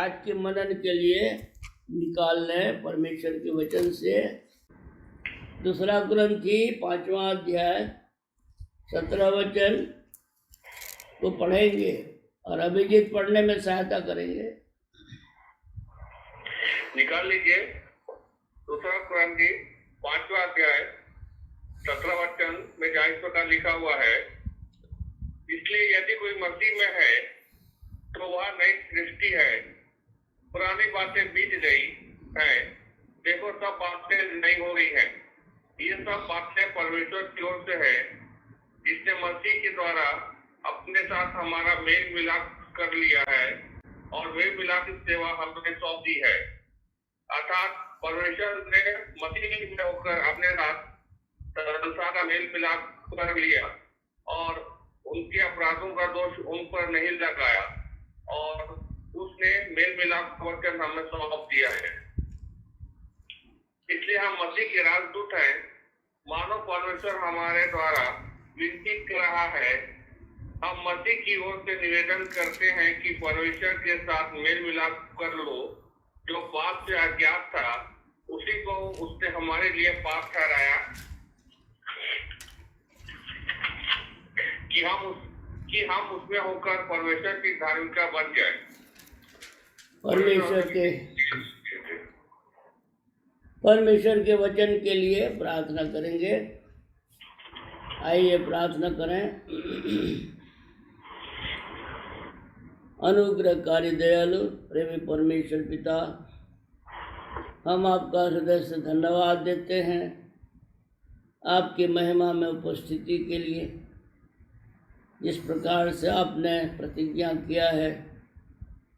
आज के मनन के लिए निकाल लें परमेश्वर के वचन से। दूसरा कुरिन्थी 5वां अध्याय 17 वचन को पढ़ेंगे और अभिजीत पढ़ने में सहायता करेंगे। निकाल लीजिए दूसरा कुरिन्थी 5वां अध्याय 17 वचन में जहाँ इस प्रकार लिखा हुआ है, इसलिए यदि कोई मसीह में है तो वह नई सृष्टि है, पुरानी बातें बीत गई है, देखो सब बातें नई हो गई हैं। ये सब बातें परमेश्वर की ओर से है, जिसने मसीह के द्वारा अपने साथ हमारा मेल मिलाप कर लिया है और मेल मिलाप की सेवा हमें सौंप दी है। अर्थात परमेश्वर ने मसीह में होकर अपने साथ सरलता का मेल मिलाप कर लिया और उनके अपराधों का दोष उन पर नहीं लगाया और उसने मेल मिलाप का वचन हमें सौंप दिया है। इसलिए हम मसीह के राजदूत हैं। मानो परमेश्वर हमारे द्वारा विनती कर रहा है। हम मसीह की ओर से निवेदन करते हैं कि परमेश्वर के साथ मेल मिलाप कर लो। जो पाप से अज्ञात था उसी को उसने हमारे लिए पाप ठहराया कि हम उसमें होकर परमेश्वर की धार्मिकता बन जाए। परमेश्वर के वचन के लिए प्रार्थना करेंगे। आइए प्रार्थना करें। अनुग्रहकारी दयालु प्रेमी परमेश्वर पिता, हम आपका हृदय से धन्यवाद देते हैं आपकी महिमा में उपस्थिति के लिए। जिस प्रकार से आपने प्रतिज्ञा किया है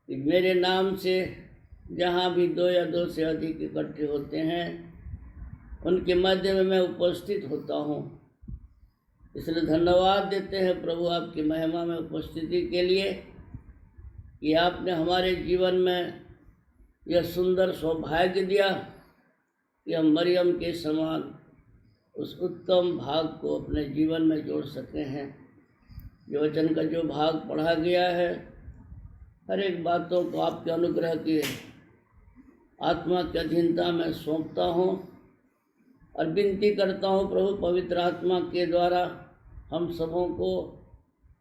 कि मेरे नाम से जहाँ भी 2 या 2 से अधिक इकट्ठे होते हैं उनके मध्य में मैं उपस्थित होता हूँ। इसलिए धन्यवाद देते हैं प्रभु आपकी महिमा में उपस्थिति के लिए कि आपने हमारे जीवन में यह सुंदर सौभाग्य दिया कि हम मरियम के समान उस उत्तम भाग को अपने जीवन में जोड़ सके हैं। जो वचन का जो भाग पढ़ा गया है, हर एक बातों को आपके अनुग्रह की आत्मा की अधीनता में सौंपता हूँ और विनती करता हूँ प्रभु पवित्र आत्मा के द्वारा हम सबों को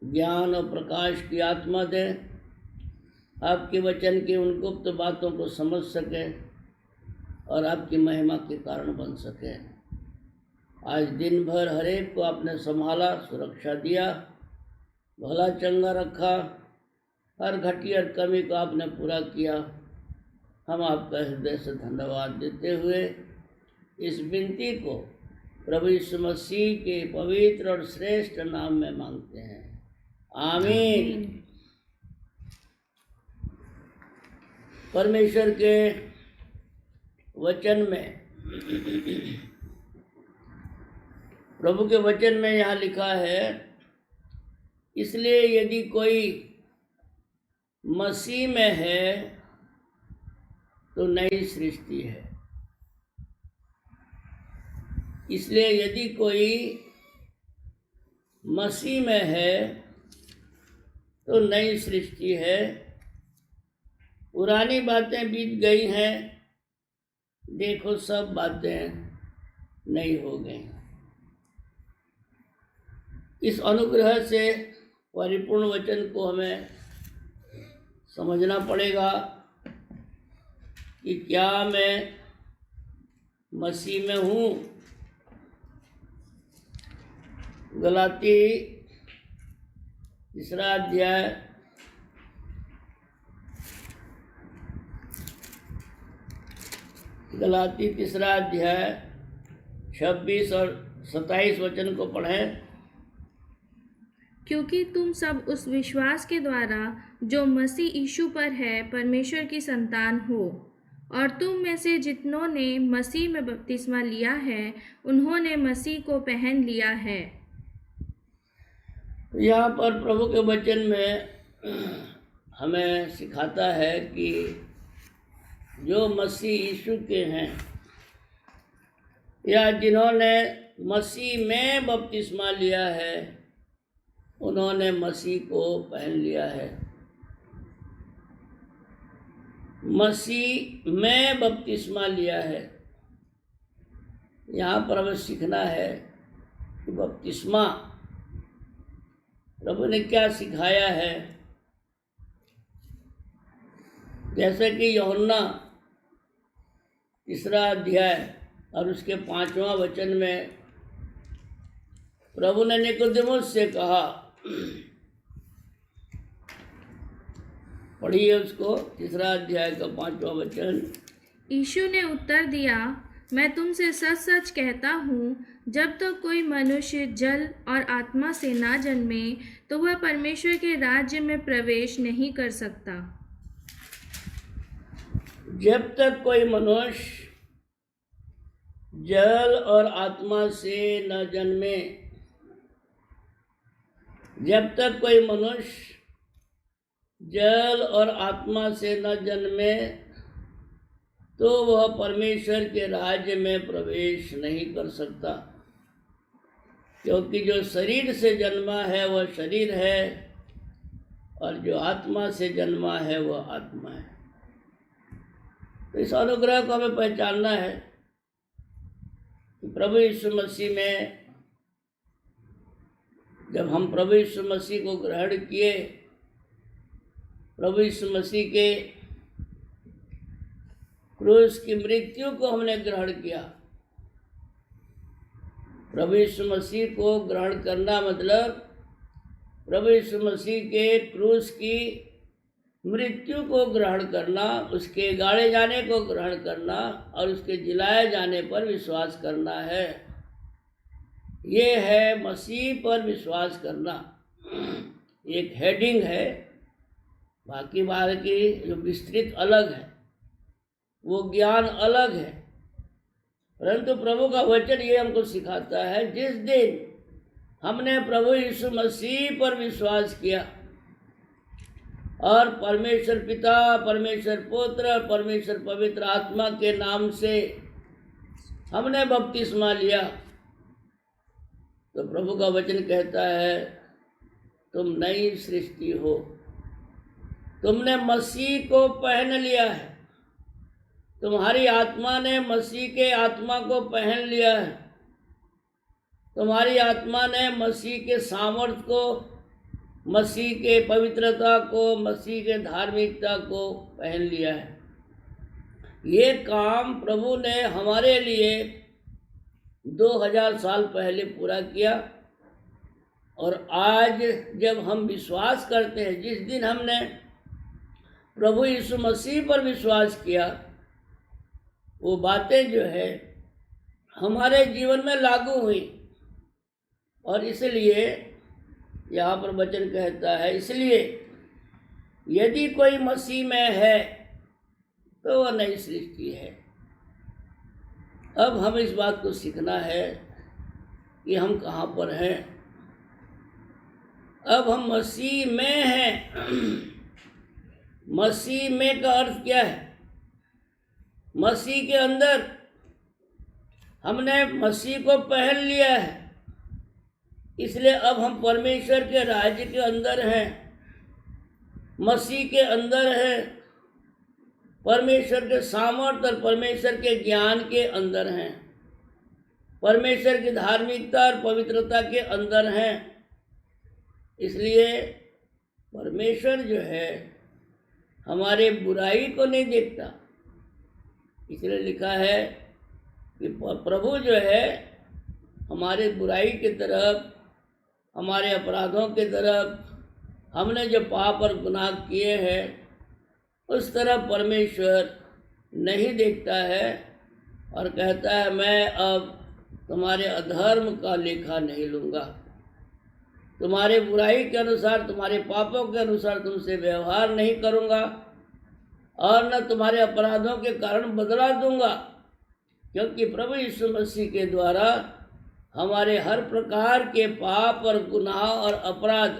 ज्ञान और प्रकाश की आत्मा दें, आपके वचन की उन गुप्त बातों को समझ सके और आपकी महिमा के कारण बन सके। आज दिन भर हर एक को आपने संभाला, सुरक्षा दिया, भला चंगा रखा, हर घटी और कमी को आपने पूरा किया। हम आपका हृदय से धन्यवाद देते हुए इस विनती को प्रभु यीशु मसीह के पवित्र और श्रेष्ठ नाम में मांगते हैं, आमीन। परमेश्वर के वचन में, प्रभु के वचन में यहाँ लिखा है, इसलिए यदि कोई मसीह में है तो नई सृष्टि है। इसलिए यदि कोई मसीह में है तो नई सृष्टि है, पुरानी बातें बीत गई हैं, देखो सब बातें नई हो गई। इस अनुग्रह से परिपूर्ण वचन को हमें समझना पड़ेगा कि क्या मैं मसीह में हूँ। गलाती 3 अध्याय 26 और 27 वचन को पढ़ें। क्योंकि तुम सब उस विश्वास के द्वारा जो मसीह यीशु पर है परमेश्वर की संतान हो, और तुम में से जितनों ने मसीह में बपतिस्मा लिया है उन्होंने मसीह को पहन लिया है। यहाँ पर प्रभु के वचन में हमें सिखाता है कि जो मसीह यीशु के हैं या जिन्होंने मसीह में बपतिस्मा लिया है उन्होंने मसीह को पहन लिया है। मसीह में बपतिस्मा लिया है। यहाँ पर हमें सीखना है कि बपतिस्मा प्रभु ने क्या सिखाया है। जैसे कि यूहन्ना 3 अध्याय और उसके 5वां वचन में प्रभु ने निकोदेमुस से कहा, पढ़िए उसको, 3 अध्याय का 5वां वचन। यीशु ने उत्तर दिया, मैं तुमसे सच सच कहता हूँ, जब तक कोई मनुष्य जल और आत्मा से ना जन्मे तो वह परमेश्वर के राज्य में प्रवेश नहीं कर सकता। जब तक कोई मनुष्य जल और आत्मा से न जन्मे, जब तक कोई मनुष्य जल और आत्मा से न जन्मे तो वह परमेश्वर के राज्य में प्रवेश नहीं कर सकता। क्योंकि जो शरीर से जन्मा है वह शरीर है और जो आत्मा से जन्मा है वह आत्मा है। तो इस अनुग्रह को हमें पहचानना है कि प्रभु यीशु मसीह में जब हम प्रभु यीशु मसीह को ग्रहण किए, प्रभु यीशु मसीह के क्रूस की मृत्यु को हमने ग्रहण किया। प्रभु यीशु मसीह को ग्रहण करना मतलब प्रभु यीशु मसीह के क्रूस की मृत्यु को ग्रहण करना, उसके गाड़े जाने को ग्रहण करना और उसके जिलाए जाने पर विश्वास करना है। ये है मसीह पर विश्वास करना। एक हेडिंग है, बाकी बार की जो विस्तृत अलग है, वो ज्ञान अलग है। परंतु प्रभु का वचन ये हमको सिखाता है, जिस दिन हमने प्रभु यीशु मसीह पर विश्वास किया और परमेश्वर पिता, परमेश्वर पुत्र, परमेश्वर पवित्र आत्मा के नाम से हमने बपतिस्मा लिया, तो प्रभु का वचन कहता है तुम नई सृष्टि हो। तुमने मसीह को पहन लिया है। तुम्हारी आत्मा ने मसीह के आत्मा को पहन लिया है। तुम्हारी आत्मा ने मसीह के सामर्थ्य को, मसीह के पवित्रता को, मसीह के धार्मिकता को पहन लिया है। ये काम प्रभु ने हमारे लिए 2000 साल पहले पूरा किया। और आज जब हम विश्वास करते हैं, जिस दिन हमने प्रभु यीशु मसीह पर विश्वास किया, वो बातें जो है हमारे जीवन में लागू हुई। और इसलिए यहाँ पर वचन कहता है, इसलिए यदि कोई मसीह में है तो वह नई सृष्टि है। अब हम इस बात को सीखना है कि हम कहाँ पर हैं। अब हम मसीह में हैं। मसीह में का अर्थ क्या है? मसीह के अंदर हमने मसीह को पहन लिया है, इसलिए अब हम परमेश्वर के राज्य के अंदर हैं, मसीह के अंदर हैं, परमेश्वर के सामर्थ्य और परमेश्वर के ज्ञान के अंदर हैं, परमेश्वर की धार्मिकता और पवित्रता के अंदर हैं। इसलिए परमेश्वर जो है हमारे बुराई को नहीं देखता। इसलिए लिखा है कि प्रभु जो है हमारे बुराई की तरफ, हमारे अपराधों की तरफ, हमने जो पाप और गुनाह किए हैं उस तरफ परमेश्वर नहीं देखता है और कहता है मैं अब तुम्हारे अधर्म का लेखा नहीं लूँगा। तुम्हारे बुराई के अनुसार, तुम्हारे पापों के अनुसार तुमसे व्यवहार नहीं करूँगा और न तुम्हारे अपराधों के कारण बदला दूंगा। क्योंकि प्रभु यीशु मसीह के द्वारा हमारे हर प्रकार के पाप और गुनाह और अपराध,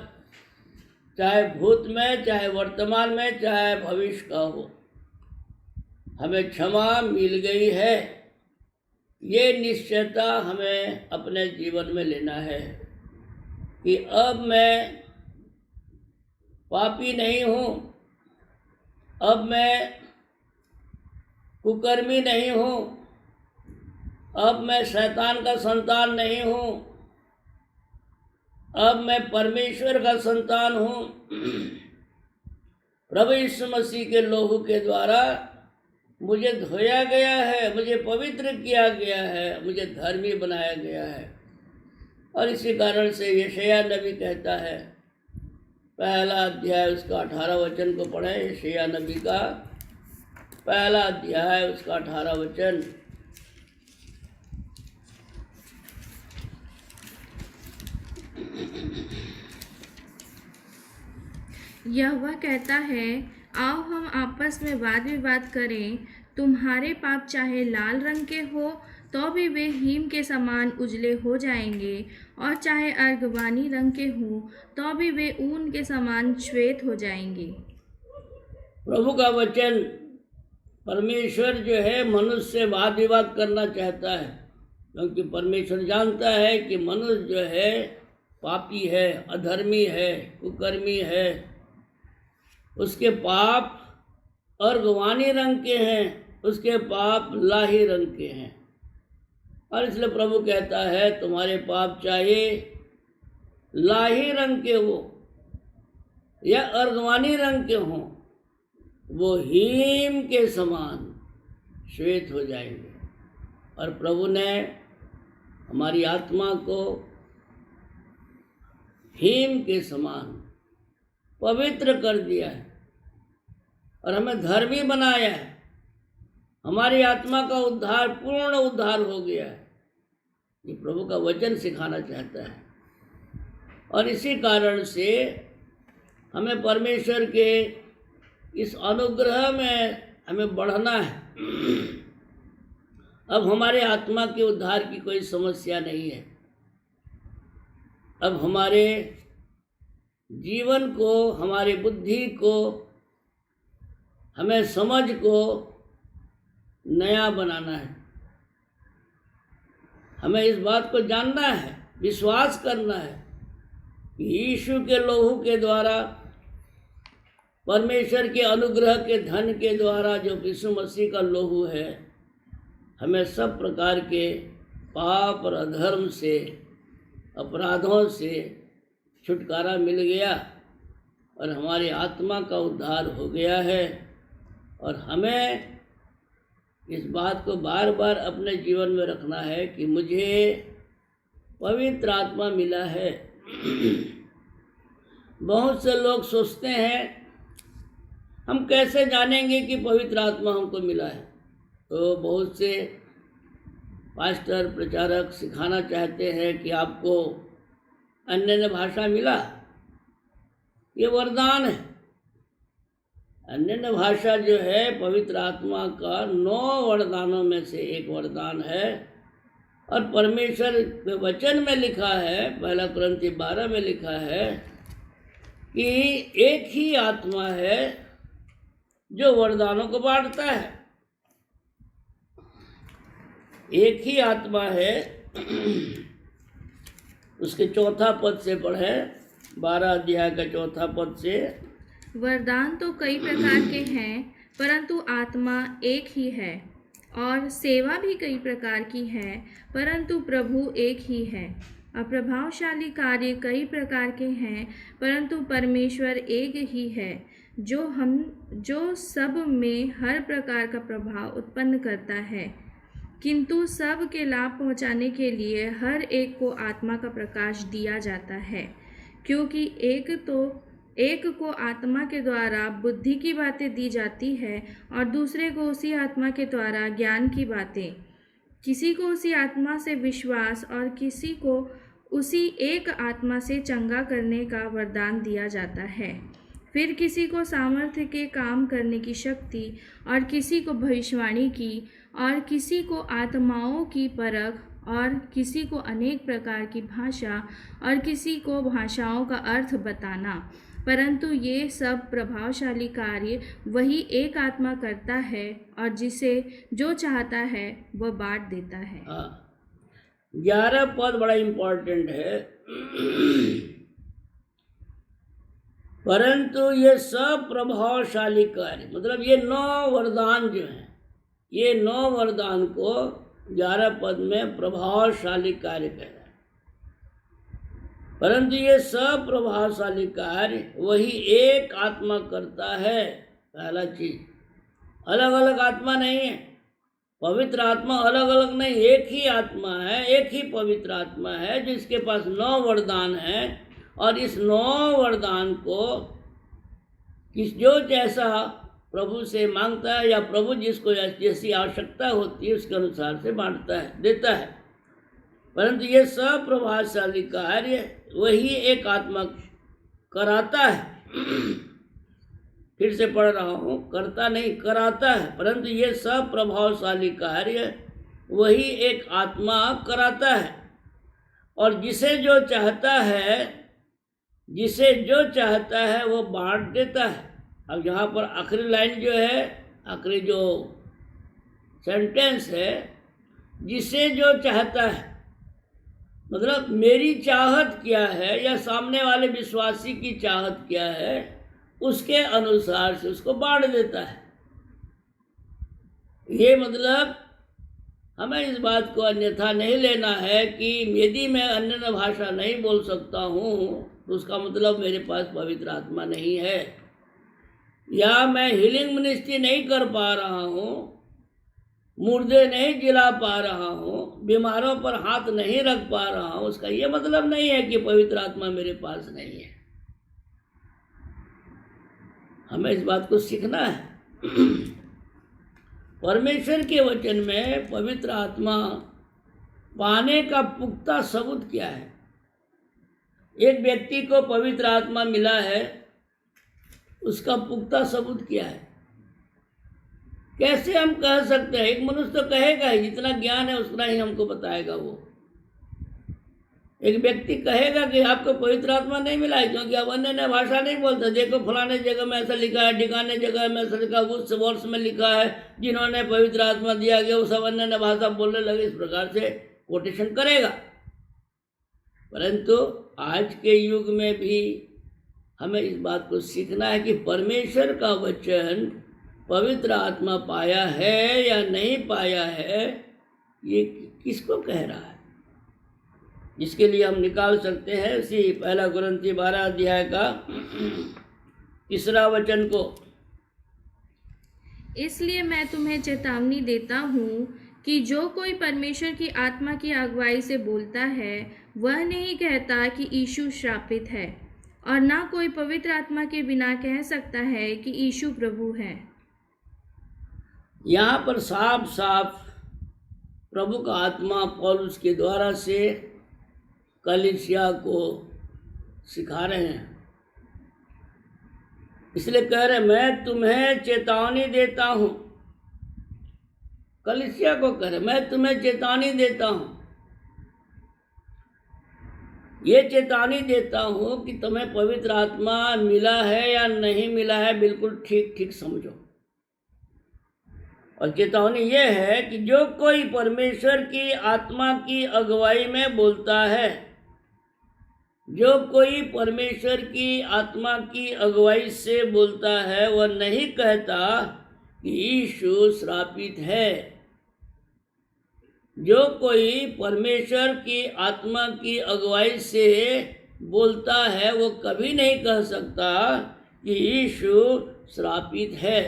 चाहे भूत में, चाहे वर्तमान में, चाहे भविष्य का हो, हमें क्षमा मिल गई है। ये निश्चयता हमें अपने जीवन में लेना है कि अब मैं पापी नहीं हूँ, अब मैं कुकर्मी नहीं हूँ, अब मैं शैतान का संतान नहीं हूँ, अब मैं परमेश्वर का संतान हूँ। प्रभु यीशु मसीह के लोहू के द्वारा मुझे धोया गया है, मुझे पवित्र किया गया है, मुझे धर्मी बनाया गया है। और इसी कारण से यशायाह नबी कहता है, पहला अध्याय उसका 18 वचन को पढ़ें। यशायाह नबी का पहला अध्याय उसका 18 वचन। यहोवा कहता है, आओ हम आपस में वाद विवाद करें। तुम्हारे पाप चाहे लाल रंग के हो तो भी वे हीम के समान उजले हो जाएंगे, और चाहे अर्गवानी रंग के हों तो भी वे ऊन के समान श्वेत हो जाएंगे। प्रभु का वचन, परमेश्वर जो है मनुष्य से वाद विवाद करना चाहता है, क्योंकि परमेश्वर जानता है कि मनुष्य जो है पापी है, अधर्मी है, कुकर्मी है। उसके पाप अर्गवानी रंग के हैं, उसके पाप लाही रंग के हैं। और इसलिए प्रभु कहता है, तुम्हारे पाप चाहे लाही रंग के हो या अर्गवानी रंग के हों, वो हीम के समान श्वेत हो जाएंगे। और प्रभु ने हमारी आत्मा को हीम के समान पवित्र कर दिया है और हमें धर्मी बनाया है। हमारी आत्मा का उद्धार, पूर्ण उद्धार हो गया है। ये प्रभु का वचन सिखाना चाहता है। और इसी कारण से हमें परमेश्वर के इस अनुग्रह में हमें बढ़ना है। अब हमारे आत्मा के उद्धार की कोई समस्या नहीं है। अब हमारे जीवन को, हमारी बुद्धि को, हमें समझ को नया बनाना है। हमें इस बात को जानना है, विश्वास करना है कि यीशु के लोहू के द्वारा, परमेश्वर के अनुग्रह के धन के द्वारा, जो यीशु मसीह का लोहू है, हमें सब प्रकार के पाप और अधर्म से, अपराधों से छुटकारा मिल गया और हमारी आत्मा का उद्धार हो गया है। और हमें इस बात को बार बार अपने जीवन में रखना है कि मुझे पवित्र आत्मा मिला है। बहुत से लोग सोचते हैं, हम कैसे जानेंगे कि पवित्र आत्मा हमको मिला है? तो बहुत से पास्टर, प्रचारक सिखाना चाहते हैं कि आपको अन्य भाषा मिला, ये वरदान है। अन्य भाषा जो है पवित्र आत्मा का 9 वरदानों में से एक वरदान है। और परमेश्वर के वचन में लिखा है, 1 कुरिन्थी 12 में लिखा है कि एक ही आत्मा है जो वरदानों को बांटता है। एक ही आत्मा है। उसके 4 पद से पढ़े, 12 अध्याय का 4 पद से। वरदान तो कई प्रकार के हैं, परंतु आत्मा एक ही है। और सेवा भी कई प्रकार की है, परंतु प्रभु एक ही है। और प्रभावशाली कार्य कई प्रकार के हैं, परंतु परमेश्वर एक ही है, जो सब में हर प्रकार का प्रभाव उत्पन्न करता है। किंतु सब के लाभ पहुंचाने के लिए हर एक को आत्मा का प्रकाश दिया जाता है, क्योंकि एक को आत्मा के द्वारा बुद्धि की बातें दी जाती है और दूसरे को उसी आत्मा के द्वारा ज्ञान की बातें। किसी को उसी आत्मा से विश्वास और किसी को उसी एक आत्मा से चंगा करने का वरदान दिया जाता है। फिर किसी को सामर्थ्य के काम करने की शक्ति, और किसी को भविष्यवाणी की, और किसी को आत्माओं की परख, और किसी को अनेक प्रकार की भाषा, और किसी को भाषाओं का अर्थ बताना। परंतु ये सब प्रभावशाली कार्य वही एक आत्मा करता है, और जिसे जो चाहता है वह बांट देता है। 11 पद बड़ा इम्पोर्टेंट है। परंतु ये सब प्रभावशाली कार्य, मतलब ये 9 वरदान जो हैं, ये 9 वरदान को 11 पद में प्रभावशाली कार्य कह रहा है। परंतु ये सप्रभावशाली कार्य वही एक आत्मा करता है। पहला चीज, अलग अलग आत्मा नहीं है। पवित्र आत्मा अलग अलग नहीं, एक ही आत्मा है, एक ही पवित्र आत्मा है जिसके पास 9 वरदान है। और इस 9 वरदान को जो जैसा प्रभु से मांगता है या प्रभु जिसको जैसी आवश्यकता होती है उसके अनुसार से बांटता है, देता है। परंतु ये सप्रभावशाली कार्य वही एक आत्मा कराता है। फिर से पढ़ रहा हूँ, करता नहीं कराता है। परंतु ये सप्रभावशाली कार्य वही एक आत्मा कराता है। और जिसे जो चाहता है वो बांट देता है। अब यहाँ पर आखिरी लाइन जो है, आखिरी जो सेंटेंस है, जिसे जो चाहता है, मतलब मेरी चाहत क्या है या सामने वाले विश्वासी की चाहत क्या है उसके अनुसार से उसको बांट देता है। ये मतलब हमें इस बात को अन्यथा नहीं लेना है कि यदि मैं अन्य भाषा नहीं बोल सकता हूँ तो उसका मतलब मेरे पास पवित्र आत्मा नहीं है, या मैं हीलिंग मिनिस्ट्री नहीं कर पा रहा हूँ, मुर्दे नहीं जिला पा रहा हूँ, बीमारों पर हाथ नहीं रख पा रहा हूँ, उसका ये मतलब नहीं है कि पवित्र आत्मा मेरे पास नहीं है। हमें इस बात को सीखना है। परमेश्वर के वचन में पवित्र आत्मा पाने का पुख्ता सबूत क्या है? एक व्यक्ति को पवित्र आत्मा मिला है, उसका पुख्ता सबूत क्या है? कैसे हम कह सकते हैं? एक मनुष्य तो कहेगा ही, जितना ज्ञान है उतना ही हमको बताएगा वो। एक व्यक्ति कहेगा कि आपको पवित्र आत्मा नहीं मिला है क्योंकि आप अन्य भाषा नहीं बोलते। देखो फलाने जगह में ऐसा लिखा है, ठिकाने जगह में ऐसा लिखा, उस वर्ष में लिखा है, जिन्होंने पवित्र आत्मा दिया गया वो सब अन्य भाषा बोलने लगे। इस प्रकार से कोटेशन करेगा। परंतु आज के युग में भी हमें इस बात को सीखना है कि परमेश्वर का वचन पवित्र आत्मा पाया है या नहीं पाया है, ये किसको कह रहा है। इसके लिए हम निकाल सकते हैं इसी 1 कुरिन्थी 12 अध्याय का 3 वचन को। इसलिए मैं तुम्हें चेतावनी देता हूँ कि जो कोई परमेश्वर की आत्मा की अगुवाई से बोलता है वह नहीं कहता कि यीशु श्रापित है, और ना कोई पवित्र आत्मा के बिना कह सकता है कि यीशु प्रभु है। यहाँ पर साफ साफ प्रभु का आत्मा पौलुस के द्वारा से कलीसिया को सिखा रहे हैं। इसलिए कह रहे मैं तुम्हें चेतावनी देता हूँ। कलीसिया को कह रहे मैं तुम्हें चेतावनी देता हूँ। ये चेतावनी देता हूँ कि तुम्हें पवित्र आत्मा मिला है या नहीं मिला है, बिल्कुल ठीक ठीक समझो। और चेतावनी ये है कि जो कोई परमेश्वर की आत्मा की अगुवाई में बोलता है, जो कोई परमेश्वर की आत्मा की अगुवाई से बोलता है वह नहीं कहता कि यीशु श्रापित है। जो कोई परमेश्वर की आत्मा की अगुवाई से बोलता है वो कभी नहीं कह सकता कि यीशु श्रापित है।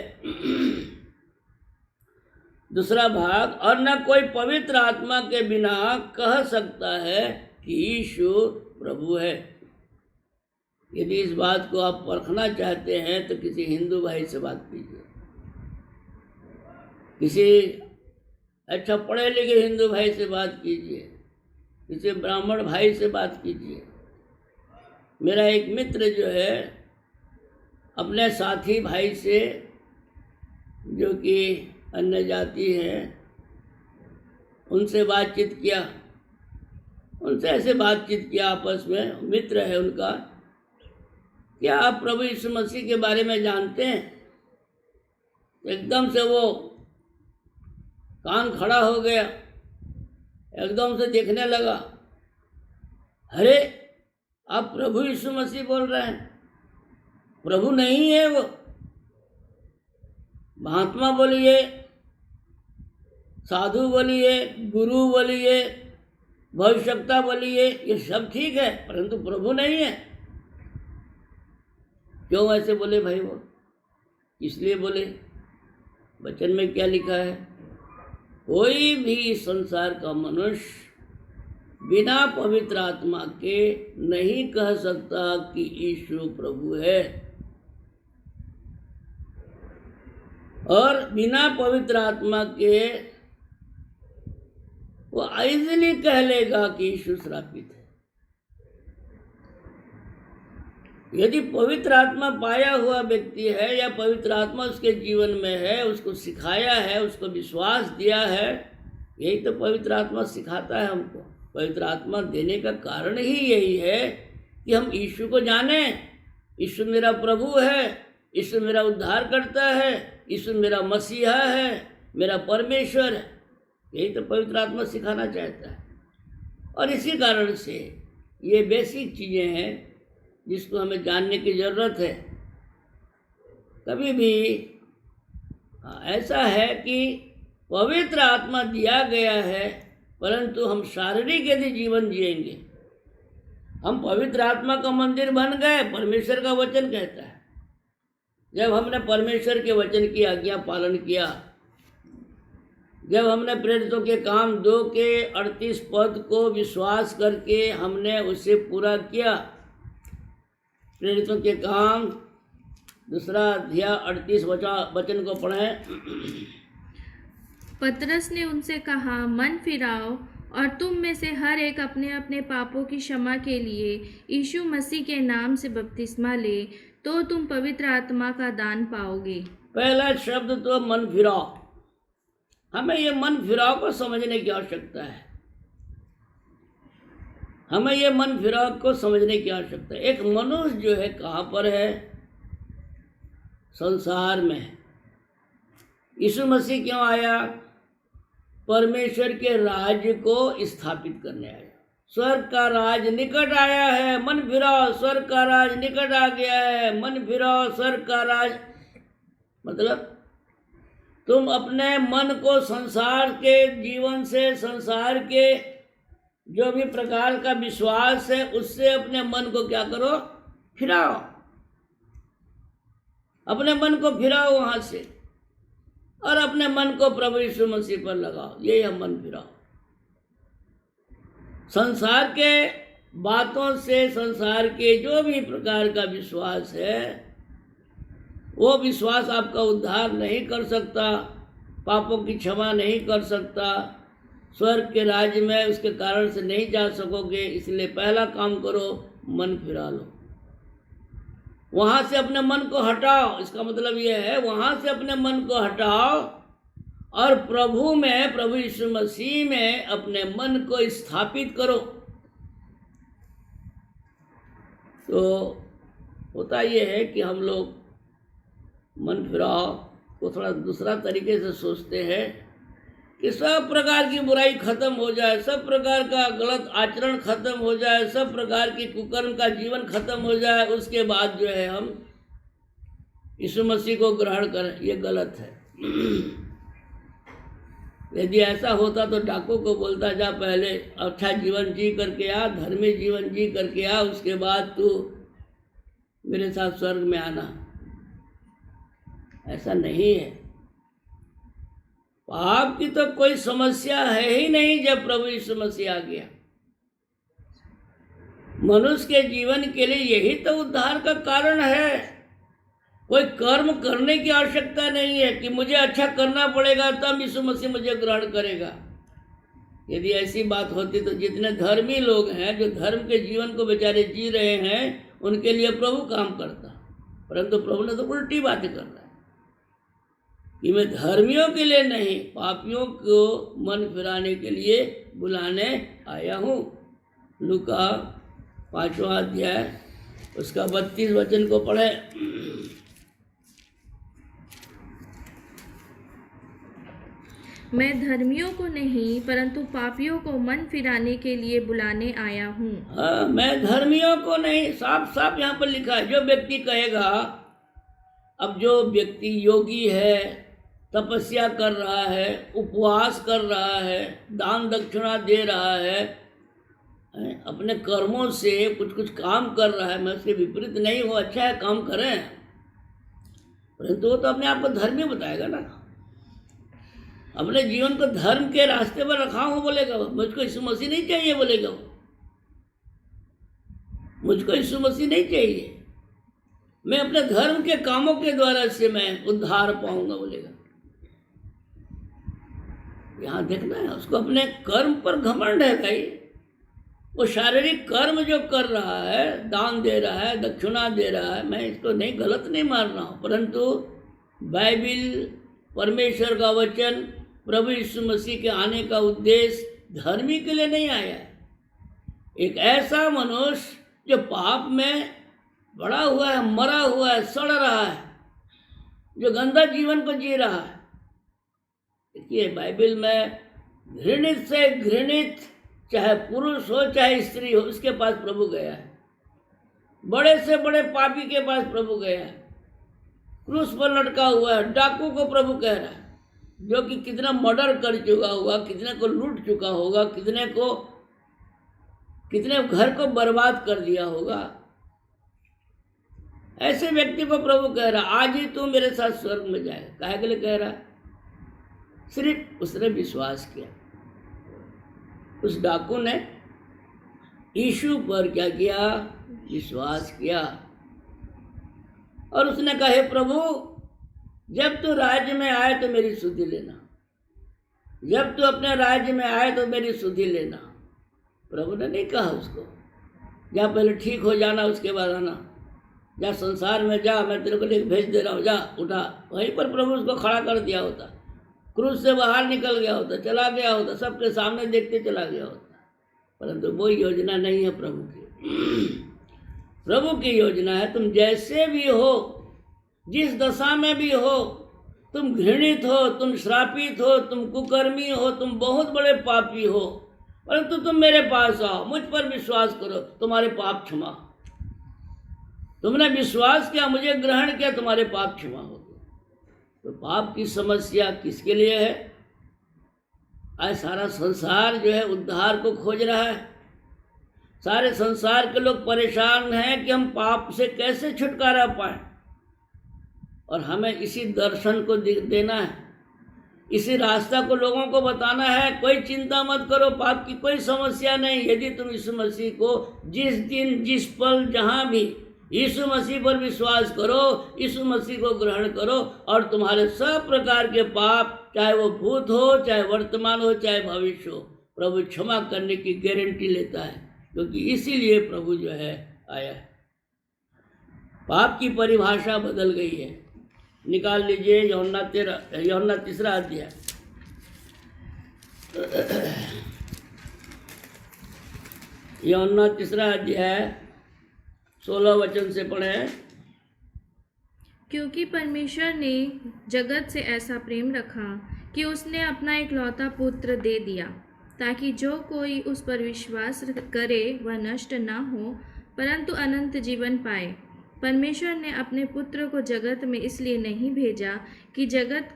दूसरा भाग, और न कोई पवित्र आत्मा के बिना कह सकता है कि यीशु प्रभु है। यदि इस बात को आप परखना चाहते हैं तो किसी हिंदू भाई से बात कीजिए, किसी अच्छा पढ़े लिखे हिंदू भाई से बात कीजिए, किसी ब्राह्मण भाई से बात कीजिए। मेरा एक मित्र जो है अपने साथी भाई से, जो कि अन्य जाति है, उनसे बातचीत किया, उनसे ऐसे बातचीत किया आपस में, मित्र है उनका, क्या आप प्रभु यीशु मसीह के बारे में जानते हैं? एकदम से वो कान खड़ा हो गया, एकदम से देखने लगा, अरे आप प्रभु यीशु मसीह बोल रहे हैं? प्रभु नहीं है वो। महात्मा बोलिए साधु बोलिए, गुरु बोलिए, भविष्यवक्ता बोलिए, ये सब ठीक है, परंतु प्रभु नहीं है। क्यों ऐसे बोले भाई? वो इसलिए बोले, वचन में क्या लिखा है? कोई भी संसार का मनुष्य बिना पवित्र आत्मा के नहीं कह सकता कि यीशु प्रभु है, और बिना पवित्र आत्मा के वो इजीली कह लेगा कि यीशु श्रापित है। यदि पवित्र आत्मा पाया हुआ व्यक्ति है या पवित्र आत्मा उसके जीवन में है, उसको सिखाया है, उसको विश्वास दिया है, यही तो पवित्र आत्मा सिखाता है हमको। पवित्र आत्मा देने का कारण ही यही है कि हम यीशु को जाने। यीशु मेरा प्रभु है, यीशु मेरा उद्धार करता है, यीशु मेरा मसीहा है, मेरा परमेश्वर है। यही तो पवित्र आत्मा सिखाना चाहता है। और इसी कारण से ये बेसिक चीज़ें हैं जिसको हमें जानने की ज़रूरत है। कभी भी ऐसा है कि पवित्र आत्मा दिया गया है, परंतु हम शारीरिक यदि जीवन जिएंगे, हम पवित्र आत्मा का मंदिर बन गए। परमेश्वर का वचन कहता है, जब हमने परमेश्वर के वचन की आज्ञा पालन किया, जब हमने प्रेरितों के काम 2 के 38 पद को विश्वास करके हमने उसे पूरा किया। प्रेरितों के काम 2 अध्याय 38 वचन को पढ़ें। पतरस ने उनसे कहा, मन फिराओ और तुम में से हर एक अपने अपने पापों की क्षमा के लिए यीशु मसीह के नाम से बपतिस्मा ले, तो तुम पवित्र आत्मा का दान पाओगे। पहला शब्द तो मन फिराओ। हमें ये मन फिराव को समझने की आवश्यकता है। हमें ये मन फिराव को समझने की आवश्यकता है। एक मनुष्य जो है कहाँ पर है? संसार में। यीशु मसीह क्यों आया? परमेश्वर के राज्य को स्थापित करने आया। स्वर्ग का राज निकट आया है, मन फिराओ, स्वर्ग का राज निकट आ गया है, मन फिराओ, स्वर्ग का राज। मतलब तुम अपने मन को संसार के जीवन से, संसार के जो भी प्रकार का विश्वास है, उससे अपने मन को क्या करो? फिराओ। अपने मन को फिराओ वहां से, और अपने मन को प्रभु यीशु मसीह पर लगाओ। यही है मन फिराओ। संसार के बातों से, संसार के जो भी प्रकार का विश्वास है, वो विश्वास आपका उद्धार नहीं कर सकता, पापों की क्षमा नहीं कर सकता, स्वर्ग के राज्य में उसके कारण से नहीं जा सकोगे। इसलिए पहला काम करो, मन फिरा लो। वहाँ से अपने मन को हटाओ। इसका मतलब यह है, वहाँ से अपने मन को हटाओ और प्रभु में, प्रभु यीशु मसीह में अपने मन को स्थापित करो। तो होता यह है कि हम लोग मन फिराव को थोड़ा दूसरा तरीके से सोचते हैं कि सब प्रकार की बुराई खत्म हो जाए, सब प्रकार का गलत आचरण खत्म हो जाए, सब प्रकार की कुकर्म का जीवन खत्म हो जाए, उसके बाद जो है हम यीशु मसीह को ग्रहण करें। ये गलत है। यदि ऐसा होता तो डाकू को बोलता, जा पहले अच्छा जीवन जी करके आ, धर्मी जीवन जी करके आ, उसके बाद तू मेरे साथ स्वर्ग में आना। ऐसा नहीं है। पाप की तो कोई समस्या है ही नहीं जब प्रभु यीशु मसीह आ गया। मनुष्य के जीवन के लिए यही तो उद्धार का कारण है। कोई कर्म करने की आवश्यकता नहीं है कि मुझे अच्छा करना पड़ेगा तब यीशु मसीह मुझे ग्रहण करेगा। यदि ऐसी बात होती तो जितने धर्मी लोग हैं, जो धर्म के जीवन को बेचारे जी रहे हैं, उनके लिए प्रभु काम करता। परंतु प्रभु ने तो उल्टी बातें कर रहा है कि मैं धर्मियों के लिए नहीं, पापियों को मन फिराने के लिए बुलाने आया हूँ। लूका 5वां अध्याय उसका 32 वचन को पढ़े। मैं धर्मियों को नहीं परंतु पापियों को मन फिराने के लिए बुलाने आया हूँ। हाँ, मैं धर्मियों को नहीं, साफ साफ यहाँ पर लिखा है। जो व्यक्ति कहेगा, अब जो व्यक्ति योगी है, तपस्या कर रहा है, उपवास कर रहा है, दान दक्षिणा दे रहा है, अपने कर्मों से कुछ कुछ काम कर रहा है, मैं उसके विपरीत नहीं हूँ, अच्छा है काम करें, परंतु वो तो अपने आप को धर्मी बताएगा ना। अपने जीवन को धर्म के रास्ते पर रखा हूँ बोलेगा वो, मुझको यीशु मसीह नहीं चाहिए बोलेगा वो, मुझको यीशु मसीह नहीं चाहिए, मैं अपने धर्म के कामों के द्वारा से मैं उद्धार पाऊंगा बोलेगा। यहाँ देखना है, उसको अपने कर्म पर घमंड है भाई। वो शारीरिक कर्म जो कर रहा है, दान दे रहा है, दक्षिणा दे रहा है, मैं इसको नहीं गलत नहीं मान रहा हूँ, परंतु बाइबिल, परमेश्वर का वचन, प्रभु यीशु मसीह के आने का उद्देश्य धर्मी के लिए नहीं आया है। एक ऐसा मनुष्य जो पाप में बड़ा हुआ है, मरा हुआ है, सड़ रहा है, जो गंदा जीवन को जी रहा है। देखिए बाइबिल में घृणित से घृणित, चाहे पुरुष हो चाहे स्त्री हो, उसके पास प्रभु गया है। बड़े से बड़े पापी के पास प्रभु गया है, क्रूस पर लटका हुआ है, डाकू को प्रभु कह रहा है, जो कि कितना मर्डर कर चुका होगा, कितने को लूट चुका होगा, कितने घर को बर्बाद कर दिया होगा। ऐसे व्यक्ति को प्रभु कह रहा आज ही तू मेरे साथ स्वर्ग में जाए। काहे के लिए कह रहा? सिर्फ उसने विश्वास किया। उस डाकू ने यीशु पर क्या किया? विश्वास किया। और उसने कहा हे प्रभु, जब तू राज्य में आए तो मेरी सुधि लेना, जब तू अपने राज्य में आए तो मेरी सुधि लेना। प्रभु ने नहीं कहा उसको जा पहले ठीक हो जाना उसके बाद आना, जा संसार में जा, मैं तेरे को लेकर भेज दे रहा हूँ, जा उठा। वहीं पर प्रभु उसको खड़ा कर दिया होता, क्रूस से बाहर निकल गया होता, चला गया होता, सबके सामने देखते चला गया होता। परंतु वो योजना नहीं है प्रभु की। प्रभु की योजना है तुम जैसे भी हो, जिस दशा में भी हो, तुम घृणित हो, तुम श्रापित हो, तुम कुकर्मी हो, तुम बहुत बड़े पापी हो, परंतु तुम मेरे पास आओ, मुझ पर विश्वास करो, तुम्हारे पाप क्षमा। तुमने विश्वास किया, मुझे ग्रहण किया, तुम्हारे पाप क्षमा हो गए। तो पाप की समस्या किसके लिए है? आज सारा संसार जो है उद्धार को खोज रहा है। सारे संसार के लोग परेशान हैं कि हम पाप से कैसे छुटकारा पाएं, और हमें इसी दर्शन को देना है, इसी रास्ता को लोगों को बताना है। कोई चिंता मत करो, पाप की कोई समस्या नहीं। यदि तुम यीशु मसीह को जिस दिन, जिस पल, जहाँ भी यीशु मसीह पर विश्वास करो, यीशु मसीह को ग्रहण करो, और तुम्हारे सब प्रकार के पाप, चाहे वो भूत हो, चाहे वर्तमान हो, चाहे भविष्य हो, प्रभु क्षमा करने की गारंटी लेता है, क्योंकि इसीलिए प्रभु जो है आया है। पाप की परिभाषा बदल गई है। निकाल लीजिए यूहन्ना 3 अध्याय। यूहन्ना 3 अध्याय 16 वचन से पढ़े। क्योंकि परमेश्वर ने जगत से ऐसा प्रेम रखा कि उसने अपना इकलौता पुत्र दे दिया, ताकि जो कोई उस पर विश्वास करे वह नष्ट न हो, परंतु अनंत जीवन पाए। परमेश्वर ने अपने पुत्र को जगत में इसलिए नहीं भेजा कि जगत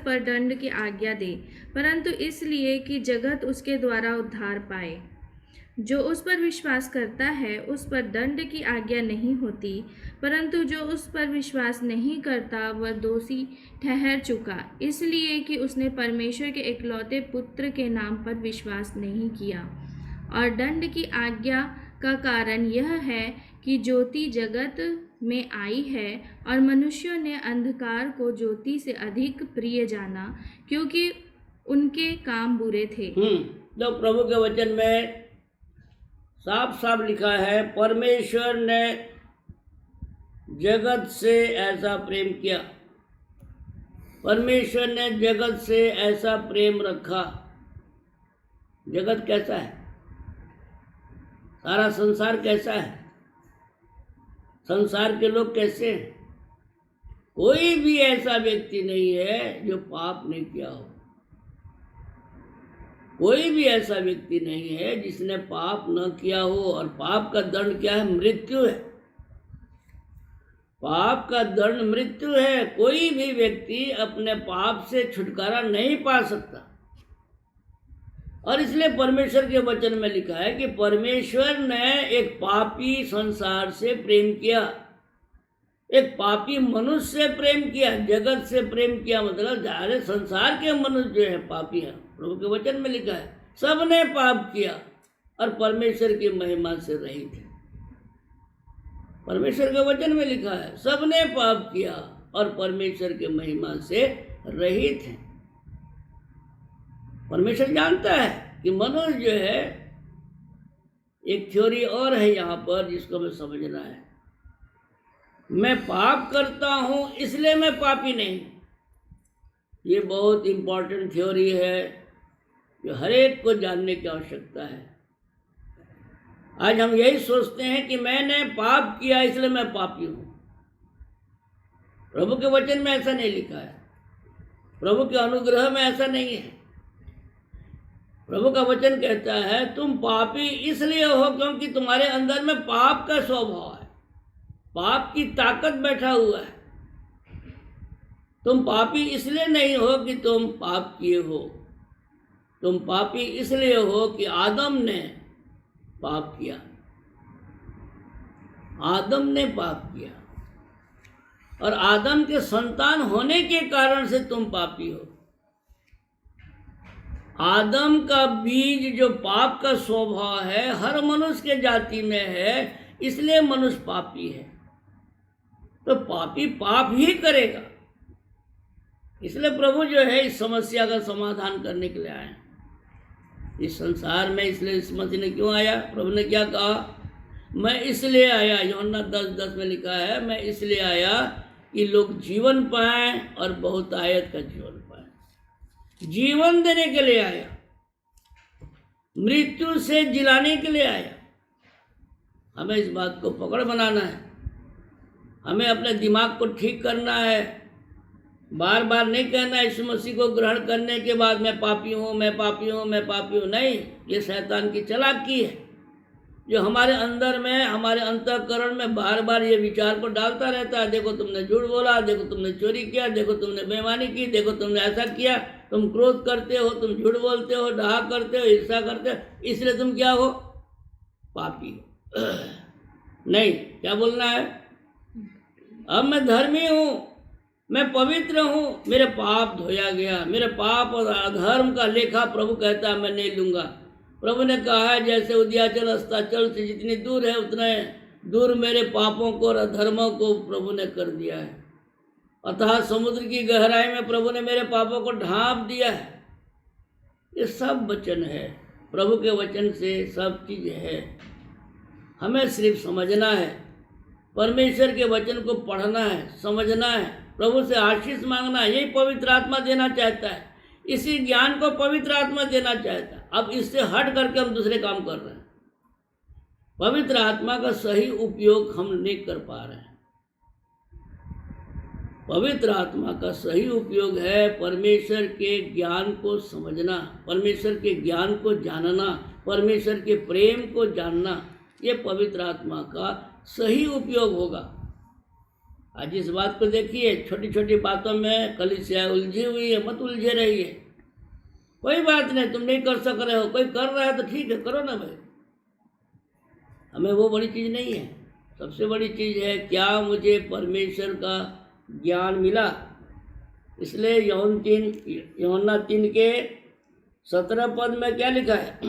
पर दंड की आज्ञा दे, परंतु इसलिए कि जगत उसके द्वारा उद्धार पाए। जो उस पर विश्वास करता है उस पर दंड की आज्ञा नहीं होती, परंतु जो उस पर विश्वास नहीं करता वह दोषी ठहर चुका, इसलिए कि उसने परमेश्वर के इकलौते पुत्र के नाम पर विश्वास नहीं किया। और दंड की आज्ञा का कारण यह है कि ज्योति जगत में आई है, और मनुष्यों ने अंधकार को ज्योति से अधिक प्रिय जाना, क्योंकि उनके काम बुरे थे। तो प्रभु के वचन में साफ साफ लिखा है, परमेश्वर ने जगत से ऐसा प्रेम किया, परमेश्वर ने जगत से ऐसा प्रेम रखा। जगत कैसा है? सारा संसार कैसा है? संसार के लोग कैसे हैं? कोई भी ऐसा व्यक्ति नहीं है जो पाप नहीं किया हो। कोई भी ऐसा व्यक्ति नहीं है जिसने पाप न किया हो। और पाप का दंड क्या है? मृत्यु है। पाप का दंड मृत्यु है। कोई भी व्यक्ति अपने पाप से छुटकारा नहीं पा सकता। और इसलिए परमेश्वर के वचन में लिखा है कि परमेश्वर ने एक पापी संसार से प्रेम किया, एक पापी मनुष्य से प्रेम किया, जगत से प्रेम किया। मतलब सारे संसार के मनुष्य जो है पापी है। प्रभु के वचन में लिखा है सबने पाप किया और परमेश्वर की महिमा से रहित है। परमेश्वर के वचन में लिखा है सबने पाप किया और परमेश्वर के महिमा से रहित है। परमेश्वर जानता है कि मनुष्य जो है, एक थ्योरी और है यहाँ पर जिसको हमें समझना है। मैं पाप करता हूं इसलिए मैं पापी नहीं। ये बहुत इंपॉर्टेंट थ्योरी है जो हर एक को जानने की आवश्यकता है। आज हम यही सोचते हैं कि मैंने पाप किया इसलिए मैं पापी हूं। प्रभु के वचन में ऐसा नहीं लिखा है, प्रभु के अनुग्रह में ऐसा नहीं है। प्रभु का वचन कहता है तुम पापी इसलिए हो क्योंकि तुम्हारे अंदर में पाप का स्वभाव है, पाप की ताकत बैठा हुआ है। तुम पापी इसलिए नहीं हो कि तुम पाप किए हो, तुम पापी इसलिए हो कि आदम ने पाप किया। आदम ने पाप किया और आदम के संतान होने के कारण से तुम पापी हो। आदम का बीज जो पाप का स्वभाव है हर मनुष्य के जाति में है, इसलिए मनुष्य पापी है। तो पापी पाप ही करेगा। इसलिए प्रभु जो है इस समस्या का समाधान करने के लिए आए इस संसार में। इसलिए इस मसीह ने क्यों आया? प्रभु ने क्या कहा? मैं इसलिए आया, यूहन्ना 10:10 में लिखा है, मैं इसलिए आया कि लोग जीवन पाएं और बहुत आयत का जीवन पाएं। जीवन देने के लिए आया, मृत्यु से जिलाने के लिए आया। हमें इस बात को पकड़ बनाना है, हमें अपने दिमाग को ठीक करना है। बार बार नहीं कहना यीशु मसीह को ग्रहण करने के बाद मैं पापी हूँ, मैं पापी हूँ, मैं पापी हूँ। नहीं, ये शैतान की चालाकी है जो हमारे अंदर में, हमारे अंतःकरण में बार बार ये विचार को डालता रहता है। देखो तुमने झूठ बोला, देखो तुमने चोरी किया, देखो तुमने बेईमानी की, देखो तुमने ऐसा किया, तुम क्रोध करते हो, तुम झूठ बोलते हो, डाहा करते हो, ईर्ष्या करते हो, इसलिए तुम क्या हो? पापी हो। नहीं, क्या बोलना है? अब मैं धर्मी हूँ, मैं पवित्र हूँ, मेरे पाप धोया गया, मेरे पाप और अधर्म का लेखा प्रभु कहता है मैं नहीं लूँगा। प्रभु ने कहा है जैसे उदयाचल अस्ताचल से जितनी दूर है उतने दूर मेरे पापों को और अधर्मों को प्रभु ने कर दिया है। अतः समुद्र की गहराई में प्रभु ने मेरे पापों को ढांप दिया है। ये सब वचन है, प्रभु के वचन से सब चीज़ है। हमें सिर्फ समझना है, परमेश्वर के वचन को पढ़ना है, समझना है, प्रभु से आशीष मांगना है। यही पवित्र आत्मा देना चाहता है, इसी ज्ञान को पवित्र आत्मा देना चाहता है। अब इससे हट करके हम दूसरे काम कर रहे हैं। पवित्र आत्मा का सही उपयोग हम नहीं कर पा रहे हैं। पवित्र आत्मा का सही उपयोग है परमेश्वर के ज्ञान को समझना, परमेश्वर के ज्ञान को जानना, परमेश्वर के प्रेम को जानना। ये पवित्र आत्मा का सही उपयोग होगा। आज इस बात को देखिए, छोटी छोटी बातों में कलीसिया उलझी हुई है। मत उलझे रहिए, कोई बात नहीं, तुम नहीं कर सक रहे हो, कोई कर रहा है तो ठीक है, करो ना भाई। हमें वो बड़ी चीज़ नहीं है। सबसे बड़ी चीज़ है क्या मुझे परमेश्वर का ज्ञान मिला। इसलिए यूहन्ना 3 के 17 पद में क्या लिखा है?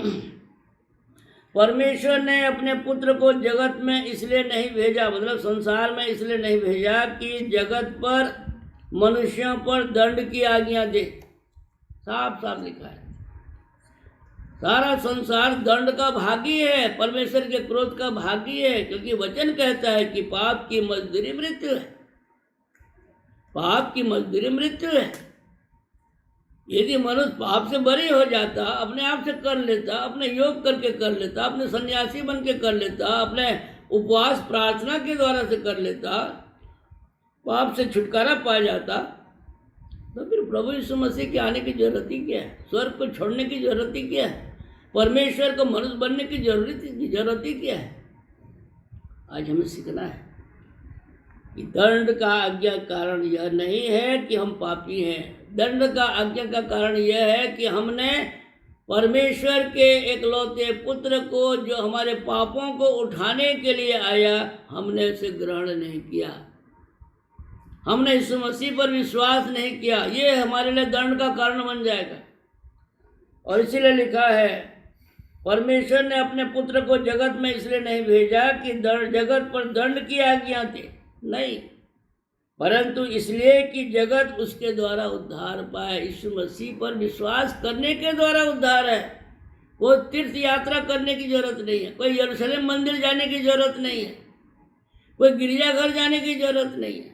परमेश्वर ने अपने पुत्र को जगत में इसलिए नहीं भेजा, मतलब संसार में इसलिए नहीं भेजा कि जगत पर मनुष्यों पर दंड की आज्ञा दे। साफ साफ लिखा है। सारा संसार दंड का भागी है, परमेश्वर के क्रोध का भागी है, क्योंकि वचन कहता है कि पाप की मजदूरी मृत्यु है। पाप की मजदूरी मृत्यु है। यदि मनुष्य पाप से बरी हो जाता, अपने आप से कर लेता, अपने योग करके कर लेता, अपने सन्यासी बन के कर लेता, अपने उपवास प्रार्थना के द्वारा से कर लेता, पाप से छुटकारा पा जाता, तो फिर प्रभु यीशु मसीह के आने की जरूरत ही क्या है? स्वर्ग को छोड़ने की जरूरत ही क्या है? परमेश्वर को मनुष्य बनने की जरूरत ही क्या है? आज हमें सीखना है। कि दंड का आज्ञा कारण यह नहीं है कि हम पापी हैं। दंड का आज्ञा का कारण यह है कि हमने परमेश्वर के एकलौते पुत्र को, जो हमारे पापों को उठाने के लिए आया, हमने उसे ग्रहण नहीं किया। हमने यीशु मसीह पर विश्वास नहीं किया। ये हमारे लिए दंड का कारण बन जाएगा। और इसीलिए लिखा है, परमेश्वर ने अपने पुत्र को जगत में इसलिए नहीं भेजा कि जगत पर दंड की आज्ञा थी, नहीं, परंतु इसलिए कि जगत उसके द्वारा उद्धार पाए। यीशु मसीह पर विश्वास करने के द्वारा उद्धार है। कोई तीर्थ यात्रा करने की जरूरत नहीं है, कोई यरूशलेम मंदिर जाने की जरूरत नहीं है, कोई गिरजाघर जाने की जरूरत नहीं है,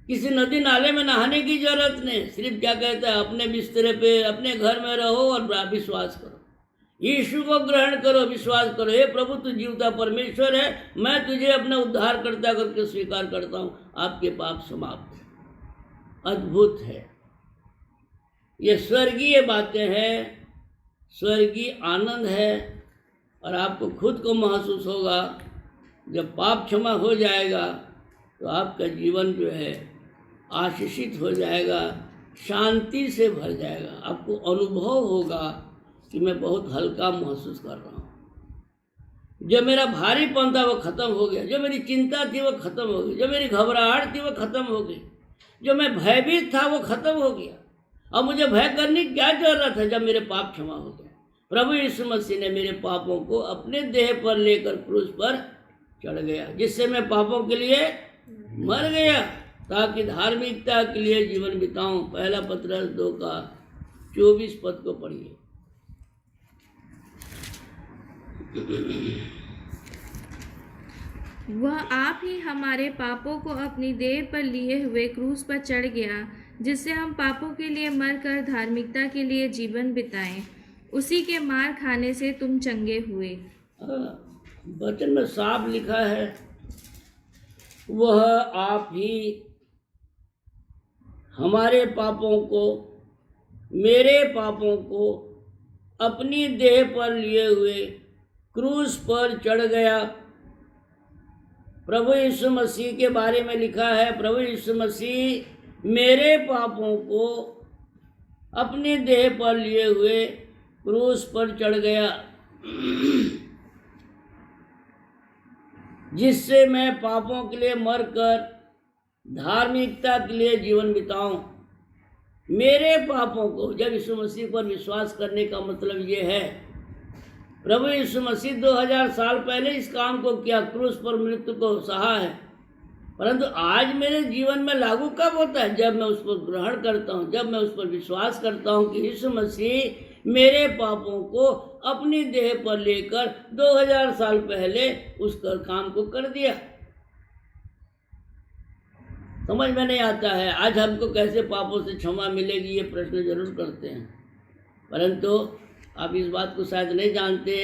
किसी नदी नाले में नहाने की जरूरत नहीं। सिर्फ क्या कहता है, अपने बिस्तरे पे अपने घर में रहो और विश्वास करो, यीशु को ग्रहण करो, विश्वास करो। हे प्रभु, तू जीवता परमेश्वर है, मैं तुझे अपना उद्धारकर्ता करके स्वीकार करता हूँ, आपके पाप समाप्त। अद्भुत है। ये स्वर्गीय बातें हैं, स्वर्गीय आनंद है। और आपको खुद को महसूस होगा, जब पाप क्षमा हो जाएगा तो आपका जीवन जो है आशीषित हो जाएगा, शांति से भर जाएगा। आपको अनुभव होगा कि मैं बहुत हल्का महसूस कर रहा हूँ। जो मेरा भारीपन था वो खत्म हो गया, जो मेरी चिंता थी वो खत्म हो गई, जो मेरी घबराहट थी वो खत्म हो गई, जो मैं भयभीत था वो खत्म हो गया। अब मुझे भय करने की क्या जरूरत है जब मेरे पाप क्षमा हो गए। प्रभु यीशु मसीह ने मेरे पापों को अपने देह पर लेकर क्रूस पर चढ़ गया, जिससे मैं पापों के लिए मर गया, ताकि धार्मिकता के लिए जीवन बिताऊं। पहला पत्रस 2:24 को पढ़िए। वह आप ही हमारे पापों को अपनी देह पर लिए हुए क्रूस पर चढ़ गया, जिससे हम पापों के लिए मरकर धार्मिकता के लिए जीवन बिताएं। उसी के मार खाने से तुम चंगे हुए। वचन में साफ लिखा है, वह आप ही हमारे पापों को, मेरे पापों को अपनी देह पर लिए हुए क्रूस पर चढ़ गया। प्रभु यीशु मसीह के बारे में लिखा है, प्रभु यीशु मसीह मेरे पापों को अपनी देह पर लिए हुए क्रूस पर चढ़ गया, जिससे मैं पापों के लिए मरकर धार्मिकता के लिए जीवन बिताऊं। मेरे पापों को, जब यीशु मसीह पर विश्वास करने का मतलब ये है, प्रभु यीशु मसीह 2000 साल पहले इस काम को किया, क्रूस पर मृत्यु को सहा है, परंतु आज मेरे जीवन में लागू कब होता है? जब मैं उसको ग्रहण करता हूँ, जब मैं उस पर विश्वास करता हूँ कि यीशु मसीह मेरे पापों को अपनी देह पर लेकर 2000 साल पहले उस काम को कर दिया। समझ में नहीं आता है आज हमको कैसे पापों से क्षमा मिलेगी, ये प्रश्न जरूर करते हैं, परंतु आप इस बात को शायद नहीं जानते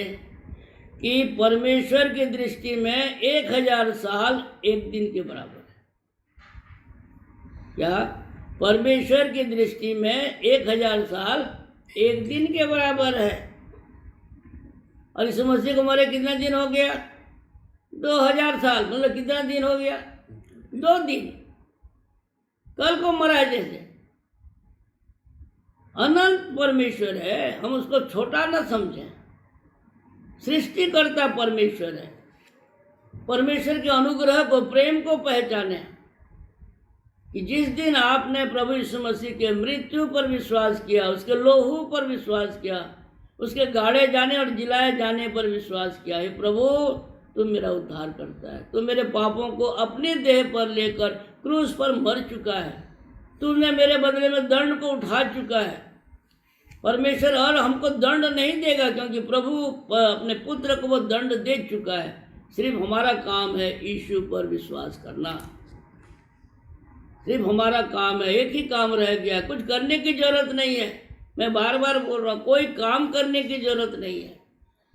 कि परमेश्वर की दृष्टि में 1000 साल एक दिन के बराबर है। क्या? परमेश्वर की दृष्टि में 1000 साल एक दिन के बराबर है। और इस मसीह को मरे कितना दिन हो गया? 2000 साल, मतलब कितना दिन हो गया? 2 दिन। कल को मरा जैसे। अनंत परमेश्वर है, हम उसको छोटा न समझें। सृष्टिकर्ता परमेश्वर है। परमेश्वर के अनुग्रह को, प्रेम को पहचाने कि जिस दिन आपने प्रभु यीशु मसीह के मृत्यु पर विश्वास किया, उसके लोहू पर विश्वास किया, उसके गाड़े जाने और जिलाए जाने पर विश्वास किया, हे प्रभु तुम मेरा उद्धार करता है, तुम मेरे पापों को अपने देह पर लेकर क्रूस पर मर चुका है, तुमने मेरे बदले में दंड को उठा चुका है। परमेश्वर और हमको दंड नहीं देगा, क्योंकि प्रभु अपने पुत्र को वो दंड दे चुका है। सिर्फ हमारा काम है यीशु पर विश्वास करना, सिर्फ हमारा काम है। एक ही काम रह गया, कुछ करने की जरूरत नहीं है। मैं बार बार बोल रहा हूँ, कोई काम करने की जरूरत नहीं है,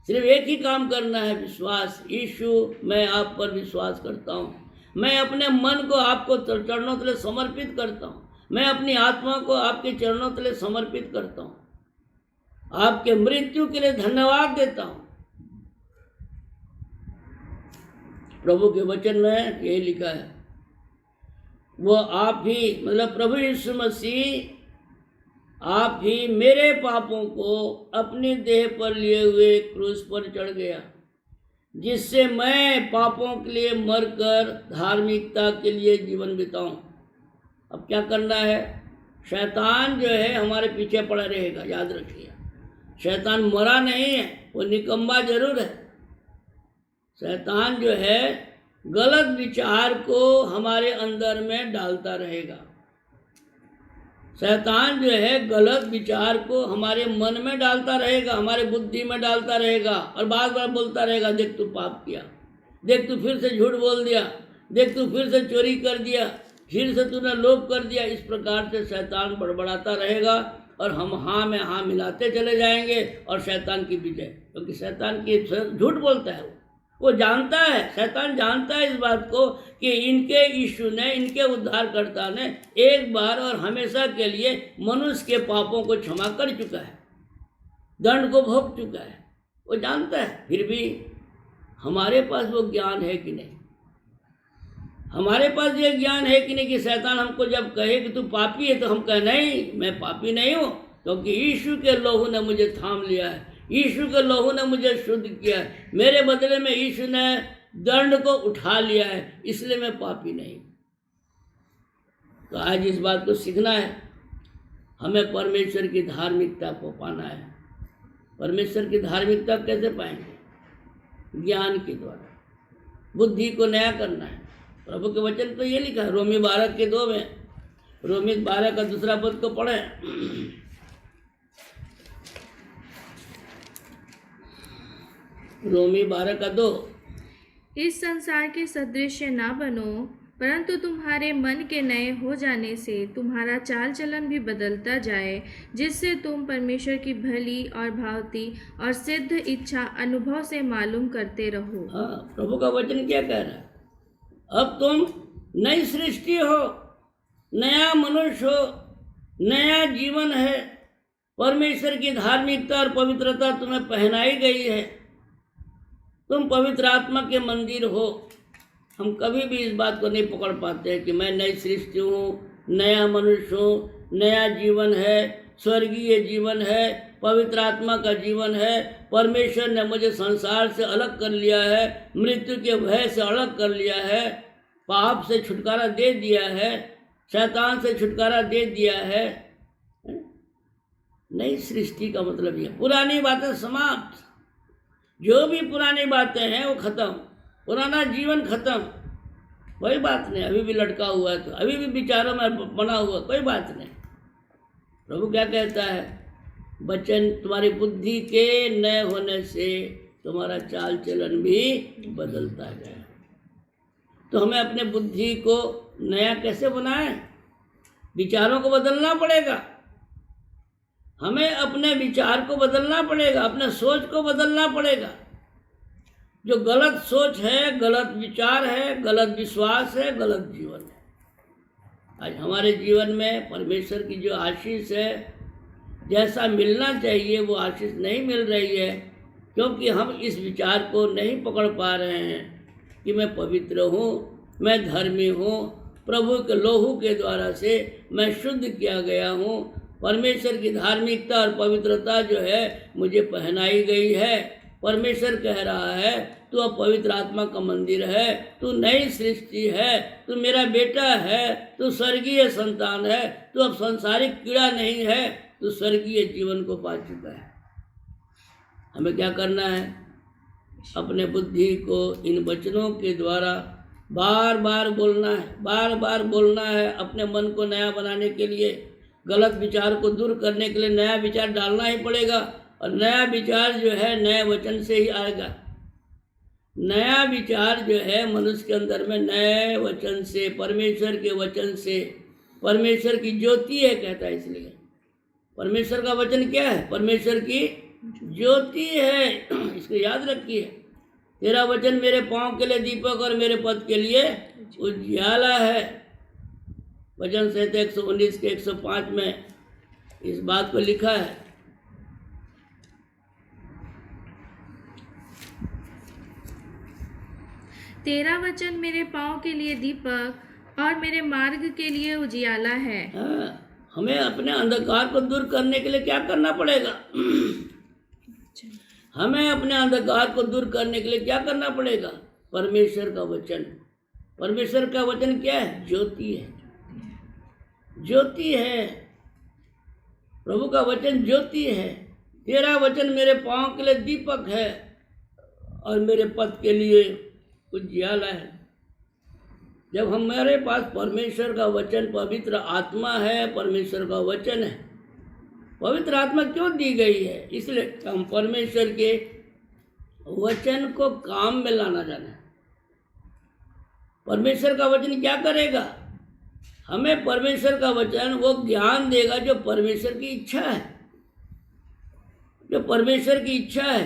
सिर्फ एक ही काम करना है, विश्वास। यीशु, मैं आप पर विश्वास करता हूँ, मैं अपने मन को आपको चरणों तले समर्पित करता हूँ, मैं अपनी आत्मा को आपके चरणों तले समर्पित करता हूँ, आपके मृत्यु के लिए धन्यवाद देता हूँ। प्रभु के वचन में यही लिखा है, वो आप ही मतलब प्रभु यीशु मसीह आप ही मेरे पापों को अपनी देह पर लिए हुए क्रूस पर चढ़ गया, जिससे मैं पापों के लिए मरकर धार्मिकता के लिए जीवन बिताऊं। अब क्या करना है? शैतान जो है हमारे पीछे पड़ा रहेगा, याद रखिए। शैतान मरा नहीं है, वो निकम्मा जरूर है। शैतान जो है गलत विचार को हमारे अंदर में डालता रहेगा। शैतान जो है गलत विचार को हमारे मन में डालता रहेगा, हमारे बुद्धि में डालता रहेगा, और बार बार बोलता रहेगा, देख तू पाप किया, देख तू फिर से झूठ बोल दिया, देख तू फिर से चोरी कर दिया, फिर से तूने लोभ कर दिया। इस प्रकार से शैतान बड़बड़ाता रहेगा और हम हाँ में हाँ मिलाते चले जाएंगे और शैतान की विजय, क्योंकि शैतान की झूठ बोलता है। वो जानता है, शैतान जानता है इस बात को कि इनके यीशु ने, इनके उद्धारकर्ता ने एक बार और हमेशा के लिए मनुष्य के पापों को क्षमा कर चुका है, दंड को भोग चुका है। वो जानता है, फिर भी हमारे पास वो ज्ञान है कि नहीं? हमारे पास ये ज्ञान है कि नहीं कि शैतान हमको जब कहे कि तू पापी है तो हम कहे नहीं, मैं पापी नहीं हूँ, क्योंकि यीशु के लहू ने मुझे थाम लिया है, यीशु के लहू ने मुझे शुद्ध किया है, मेरे बदले में यीशु ने दंड को उठा लिया है, इसलिए मैं पापी नहीं। तो आज इस बात को सीखना है, हमें परमेश्वर की धार्मिकता को पाना है। परमेश्वर की धार्मिकता कैसे पाएंगे? ज्ञान के द्वारा, बुद्धि को नया करना है। प्रभु के वचन तो ये लिखा है रोमी 12:2 में, रोमी 12 का 2 पद को पढ़ें। रोमी 12:2। इस संसार के सदृश्य ना बनो, परंतु तुम्हारे मन के नए हो जाने से तुम्हारा चाल चलन भी बदलता जाए, जिससे तुम परमेश्वर की भली और भावती और सिद्ध इच्छा अनुभव से मालूम करते रहो। हाँ, प्रभु का वचन क्या कह रहा है? अब तुम नई सृष्टि हो, नया मनुष्य हो, नया जीवन है। परमेश्वर की धार्मिकता और पवित्रता तुम्हें पहनाई गई है। तुम पवित्र आत्मा के मंदिर हो। हम कभी भी इस बात को नहीं पकड़ पाते कि मैं नई सृष्टि हूँ, नया मनुष्य हूँ, नया जीवन है, स्वर्गीय जीवन है, पवित्र आत्मा का जीवन है। परमेश्वर ने मुझे संसार से अलग कर लिया है, मृत्यु के भय से अलग कर लिया है, पाप से छुटकारा दे दिया है, शैतान से छुटकारा दे दिया है। नई सृष्टि का मतलब यह, पुरानी बातें समाप्त, जो भी पुरानी बातें हैं वो खत्म, पुराना जीवन खत्म, कोई बात नहीं। अभी भी लटका हुआ है तो अभी भी विचारों में बना हुआ, कोई बात नहीं। प्रभु क्या कहता है? वचन तुम्हारी बुद्धि के नए होने से तुम्हारा चाल चलन भी बदलता जाए। तो हमें अपने बुद्धि को नया कैसे बनाएं? विचारों को बदलना पड़ेगा, हमें अपने विचार को बदलना पड़ेगा, अपने सोच को बदलना पड़ेगा। जो गलत सोच है, गलत विचार है, गलत विश्वास है, गलत जीवन है। आज हमारे जीवन में परमेश्वर की जो आशीष है, जैसा मिलना चाहिए वो आशीष नहीं मिल रही है, क्योंकि हम इस विचार को नहीं पकड़ पा रहे हैं कि मैं पवित्र हूँ, मैं धर्मी हूँ, प्रभु के लोहू के द्वारा से मैं शुद्ध किया गया हूँ। परमेश्वर की धार्मिकता और पवित्रता जो है मुझे पहनाई गई है। परमेश्वर कह रहा है तू अब पवित्र आत्मा का मंदिर है, तू नई सृष्टि है, तू मेरा बेटा है, तू स्वर्गीय संतान है, तू अब सांसारिक कीड़ा नहीं है, तू स्वर्गीय जीवन को पा चुका है। हमें क्या करना है? अपने बुद्धि को इन वचनों के द्वारा बार बार बोलना है, बार बार बोलना है। अपने मन को नया बनाने के लिए, गलत विचार को दूर करने के लिए नया विचार डालना ही पड़ेगा। और नया विचार जो है नए वचन से ही आएगा। नया विचार जो है मनुष्य के अंदर में नए वचन से, परमेश्वर के वचन से, परमेश्वर की ज्योति है कहता है। इसलिए परमेश्वर का वचन क्या है? परमेश्वर की ज्योति है। इसको याद रखिए, तेरा वचन मेरे पाँव के लिए दीपक और मेरे पथ के लिए उजियाला है। वचन संहिता 119 के 105 में इस बात को लिखा है। तेरा वचन मेरे पाँव के लिए दीपक और मेरे मार्ग के लिए उजियाला है। हमें अपने अंधकार को दूर करने के लिए क्या करना पड़ेगा? हमें अपने अंधकार को दूर करने के लिए क्या करना पड़ेगा? परमेश्वर का वचन। परमेश्वर का वचन क्या है? ज्योति है। ज्योति है। प्रभु का वचन ज्योति है। तेरा वचन मेरे पांव के लिए दीपक है और मेरे पथ के लिए उजियाला है। जब हमारे पास परमेश्वर का वचन, पवित्र आत्मा है, परमेश्वर का वचन है। पवित्र आत्मा क्यों दी गई है? इसलिए हम परमेश्वर के वचन को काम में लाना जाना है। परमेश्वर का वचन क्या करेगा? हमें परमेश्वर का वचन वो ज्ञान देगा जो परमेश्वर की इच्छा है, जो परमेश्वर की इच्छा है।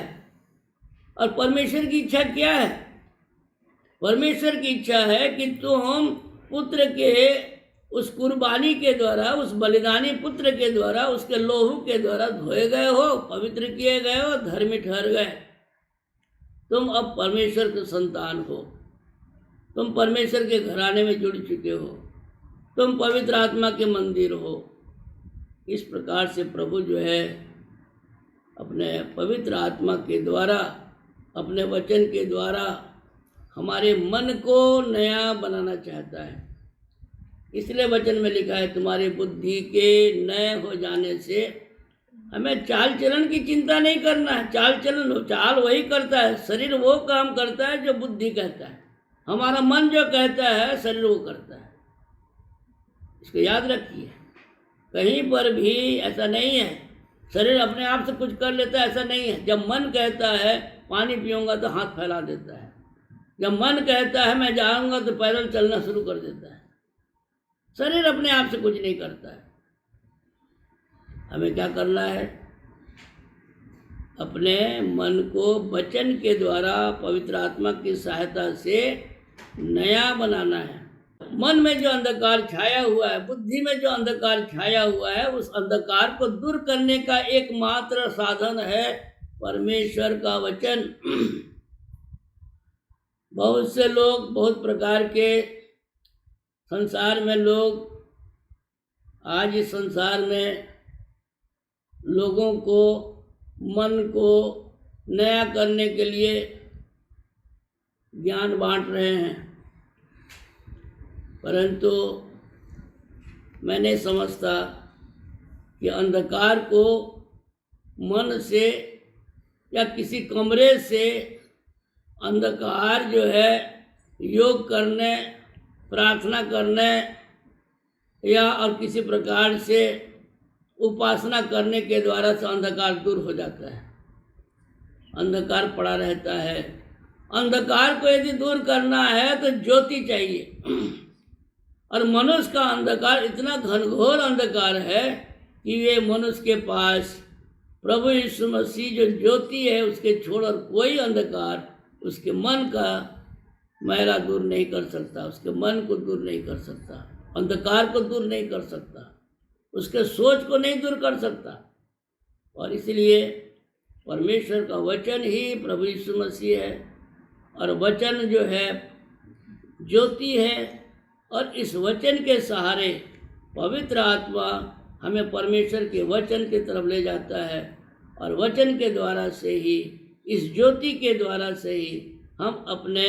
और परमेश्वर की इच्छा क्या है? परमेश्वर की इच्छा है कि तुम पुत्र के उस कुर्बानी के द्वारा, उस बलिदानी पुत्र के द्वारा, उसके लोहू के द्वारा धोए गए हो, पवित्र किए गए हो, धर्मी ठहर गए। तुम अब परमेश्वर के संतान हो। तुम परमेश्वर के घराने में जुड़ चुके हो। तुम पवित्र आत्मा के मंदिर हो। इस प्रकार से प्रभु जो है अपने पवित्र आत्मा के द्वारा, अपने वचन के द्वारा हमारे मन को नया बनाना चाहता है। इसलिए वचन में लिखा है, तुम्हारी बुद्धि के नए हो जाने से हमें चाल चलन की चिंता नहीं करना है। चाल वही करता है, शरीर वो काम करता है जो बुद्धि कहता है। हमारा मन जो कहता है, शरीर वो करता है। इसको याद रखिए। कहीं पर भी ऐसा नहीं है शरीर अपने आप से कुछ कर लेता है, ऐसा नहीं है। जब मन कहता है पानी पीऊँगा तो हाथ फैला देता है। जब मन कहता है मैं जाऊँगा तो पैदल चलना शुरू कर देता है। शरीर अपने आप से कुछ नहीं करता है। हमें क्या करना है? अपने मन को वचन के द्वारा, पवित्र आत्मा की सहायता से नया बनाना है। मन में जो अंधकार छाया हुआ है, बुद्धि में जो अंधकार छाया हुआ है, उस अंधकार को दूर करने का एकमात्र साधन है परमेश्वर का वचन। बहुत से लोग, बहुत प्रकार के संसार में लोग, आज इस संसार में लोगों को मन को नया करने के लिए ज्ञान बांट रहे हैं, परंतु मैं नहीं समझता कि अंधकार को मन से या किसी कमरे से अंधकार जो है योग करने, प्रार्थना करने या और किसी प्रकार से उपासना करने के द्वारा से अंधकार दूर हो जाता है। अंधकार पड़ा रहता है। अंधकार को यदि दूर करना है तो ज्योति चाहिए। और मनुष्य का अंधकार इतना घनघोर अंधकार है कि ये मनुष्य के पास प्रभु यीशु मसीह जो ज्योति है उसके छोड़ और कोई अंधकार उसके मन का मैला दूर नहीं कर सकता, उसके मन को दूर नहीं कर सकता, अंधकार को दूर नहीं कर सकता, उसके सोच को नहीं दूर कर सकता। और इसलिए परमेश्वर का वचन ही प्रभु यीशु मसीह है। और वचन जो है ज्योति है। और इस वचन के सहारे पवित्र आत्मा हमें परमेश्वर के वचन की तरफ ले जाता है। और वचन के द्वारा से ही, इस ज्योति के द्वारा से ही हम अपने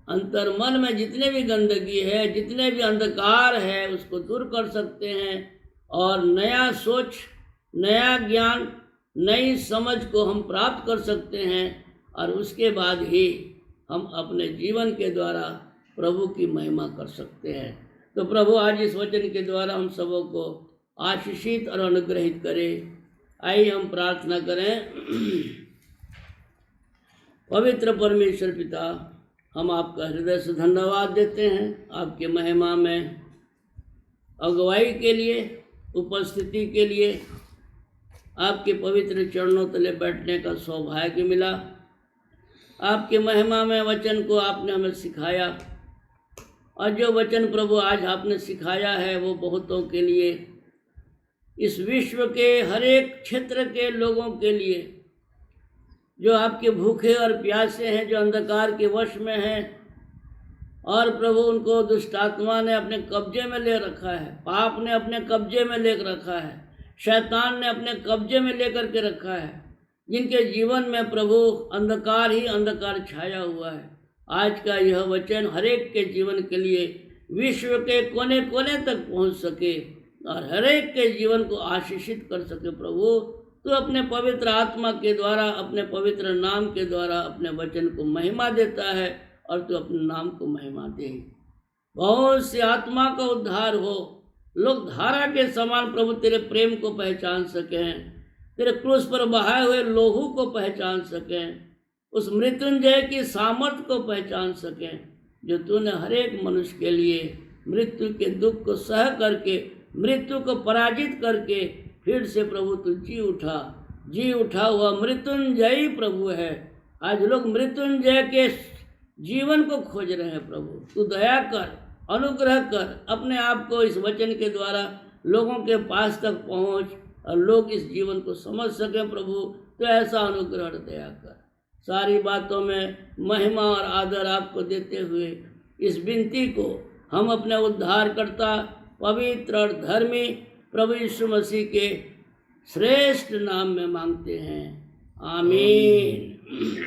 अंतर मन में जितने भी गंदगी है, जितने भी अंधकार है, उसको दूर कर सकते हैं। और नया सोच, नया ज्ञान, नई समझ को हम प्राप्त कर सकते हैं। और उसके बाद ही हम अपने जीवन के द्वारा प्रभु की महिमा कर सकते हैं। तो प्रभु आज इस वचन के द्वारा हम सबों को आशीषित और अनुग्रहित करे। आइए हम प्रार्थना करें। पवित्र परमेश्वर पिता, हम आपका हृदय से धन्यवाद देते हैं आपके महिमा में अगुवाई के लिए, उपस्थिति के लिए। आपके पवित्र चरणों तले बैठने का सौभाग्य मिला। आपके महिमा में वचन को आपने हमें सिखाया। और जो वचन प्रभु आज आपने सिखाया है वो बहुतों के लिए, इस विश्व के हर एक क्षेत्र के लोगों के लिए जो आपके भूखे और प्यासे हैं, जो अंधकार के वश में हैं, और प्रभु उनको दुष्ट आत्मा ने अपने कब्जे में ले रखा है, पाप ने अपने कब्जे में ले रखा है, शैतान ने अपने कब्जे में लेकर के रखा है, जिनके जीवन में प्रभु अंधकार ही अंधकार छाया हुआ है। आज का यह वचन हर एक के जीवन के लिए विश्व के कोने कोने तक पहुंच सके और हर एक के जीवन को आशीषित कर सके। प्रभु तू अपने पवित्र आत्मा के द्वारा, अपने पवित्र नाम के द्वारा अपने वचन को महिमा देता है और तू अपने नाम को महिमा दे। बहुत सी आत्मा का उद्धार हो, लोग धारा के समान प्रभु तेरे प्रेम को पहचान सकें, तेरे क्रूस पर बहाए हुए लोहू को पहचान सकें, उस मृत्युंजय की सामर्थ्य को पहचान सकें जो तूने हर एक मनुष्य के लिए मृत्यु के दुख को सह करके, मृत्यु को पराजित करके फिर से प्रभु तू जी उठा हुआ मृत्युंजयी प्रभु है। आज लोग मृत्युंजय के जीवन को खोज रहे हैं। प्रभु तू दया कर, अनुग्रह कर, अपने आप को इस वचन के द्वारा लोगों के पास तक पहुंच और लोग इस जीवन को समझ सकें। प्रभु तो ऐसा अनुग्रह दया कर। सारी बातों में महिमा और आदर आपको देते हुए इस विनती को हम अपने उद्धारकर्ता पवित्र और धर्मी प्रभु यीशु मसीह के श्रेष्ठ नाम में मांगते हैं, आमीन।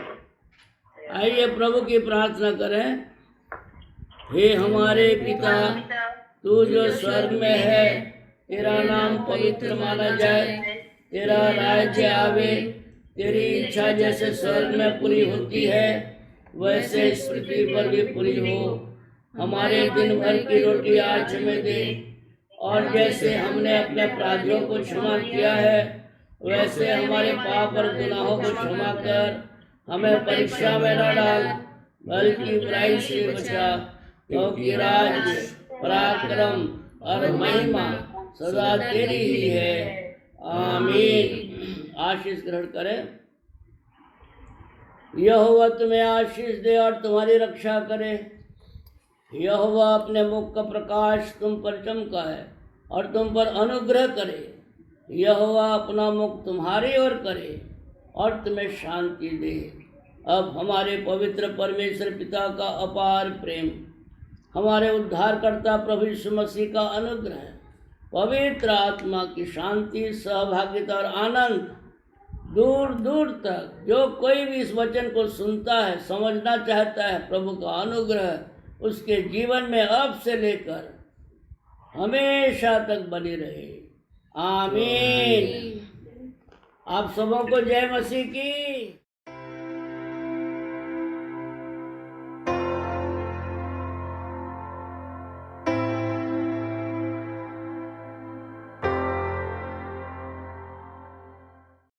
आइए प्रभु की प्रार्थना करें। हे हमारे पिता, तू जो स्वर्ग में है, तेरा नाम पवित्र माना जाए, तेरा राज्य आवे, तेरी इच्छा जैसे स्वर्ग में पूरी होती है वैसे इस पृथ्वी पर भी पूरी हो। हमारे दिन भर की रोटी आज हमें दे, और जैसे हमने अपने अपराधियों को क्षमा किया है वैसे हमारे पाप और गुनाहों को क्षमा कर, हमें परीक्षा में न डाल बल्कि बुराई से बचा, क्योंकि राज्य, पराक्रम और महिमा सदा तेरी ही है, आमीन। आशीष ग्रहण करें। यहोवा तुम्हें आशीष दे और तुम्हारी रक्षा करे। यहोवा अपने मुख का प्रकाश तुम पर चमकाए और तुम पर अनुग्रह करे। यहोवा अपना मुख तुम्हारी ओर करे और तुम्हें शांति दे। अब हमारे पवित्र परमेश्वर पिता का अपार प्रेम, हमारे उद्धारकर्ता प्रभु यीशु मसीह का अनुग्रह, पवित्र आत्मा की शांति, सहभागिता और आनंद दूर दूर तक जो कोई भी इस वचन को सुनता है, समझना चाहता है, प्रभु का अनुग्रह उसके जीवन में अब से लेकर हमेशा तक बनी रहे, आमीन। आप सबों को जय मसीह की।